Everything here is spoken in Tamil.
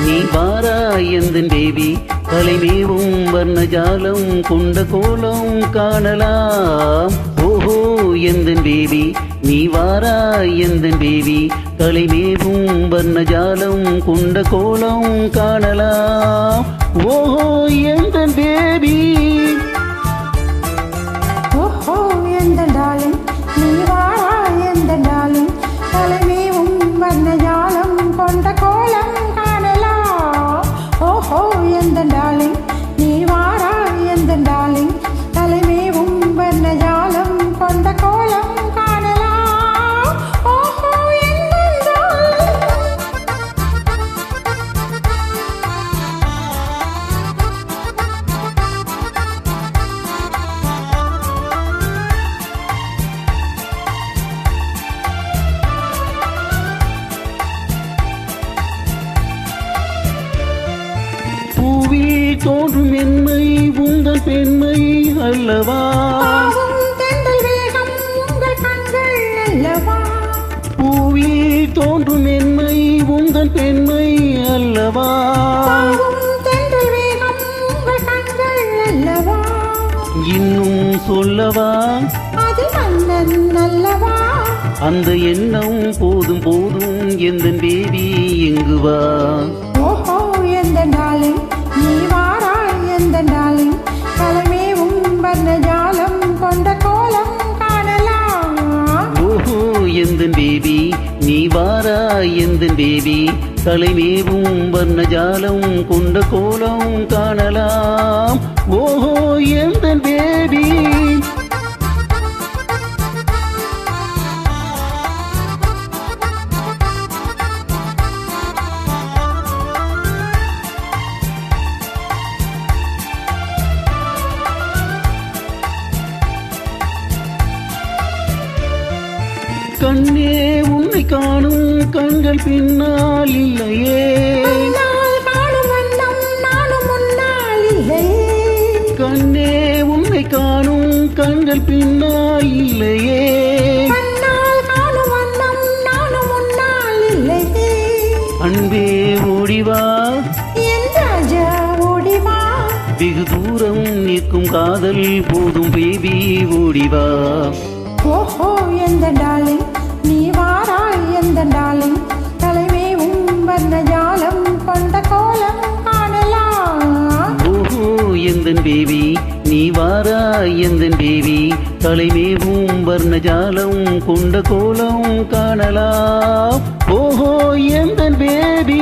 நீ வாராய் எந்தன் பேபி தலைமேவும் வர்ணஜாலம் கொண்ட கோலம் காணலாம். ஓஹோ எந்தன் பேபி நீ வாராய் எந்தன் பேபி தலைமேவும் வர்ணஜாலம் கொண்ட கோலம் காணலாம். ஓஹோ எந்தன் பேபி ஓஹோ எந்தன் டார்லிங் நீ வாராய் எந்தன் டார்லிங் தலைமேவும் வர்ணஜாலம் கொண்ட கோலம் காணலாம். ஓஹோ எந்தன் டார்லிங் நீ வாராய் எந்தன் டார்லிங் தலைமேவும் வர்ணஜாலம் கொண்ட கோலம் காணலாம். ஓஹோ எந்தன் டார்லிங். பூவில் தோன்றும் மென்மை உங்கள் பெண்மை அல்லவா. பாவும் தென்றல் வேகம் உங்கள் கண்கள் அல்லவா. பூவில் தோன்றும் மென்மை உங்கள் பெண்மை அல்லவா. பாவும் தென்றல் வேகம் உங்கள் கண்கள் அல்லவா. இன்னும் சொல்லவா அது மன்னன் அல்லவா. அந்த எண்ணம் போதும் போதும் எந்தன் பேபி எங்கு வா. ஓஹோ எந்தன் டார்லிங் நீ வாராய் எந்தன் டார்லிங் தலைமேவும் வர்ணஜாலம் கொண்ட கோலம் காணலாம். ஓஹோ எந்தன் பேபி நீ வாராய் எந்தன் பேபி தலைமேவும் வர்ணஜாலம் கொண்ட கோலம் காணலாம். ஓஹோ எந்தன் பேபி கண்ணே உன்னை காணும் கண்கள் பின்னால் இல்லையே. கண்ணால் காணும் வண்ணம் நானும் முன்னால் இல்லையே. கண்ணே உன்னை காணும் கண்கள் பின்னால் இல்லையே. கண்ணால் காணும் வண்ணம் நானும் முன்னால் இல்லையே. அன்பே ஓடிவா என் ராஜா ஓடிவா. வெகு தூரம் நிற்கும் காதல் போதும் பேபி ஓடிவா. ஓஹோ எந்தன் டார்லிங் நீ வாராய் எந்தன் டார்லிங் தலைமேவும் வர்ணஜாலம் கொண்ட கோலம் காணலாம். ஓஹோ எந்தன் பேபி நீ வாராய் எந்தன் பேபி தலைமேவும் வர்ணஜாலம் கொண்ட கோலம் காணலாம். ஓஹோ எந்தன் பேபி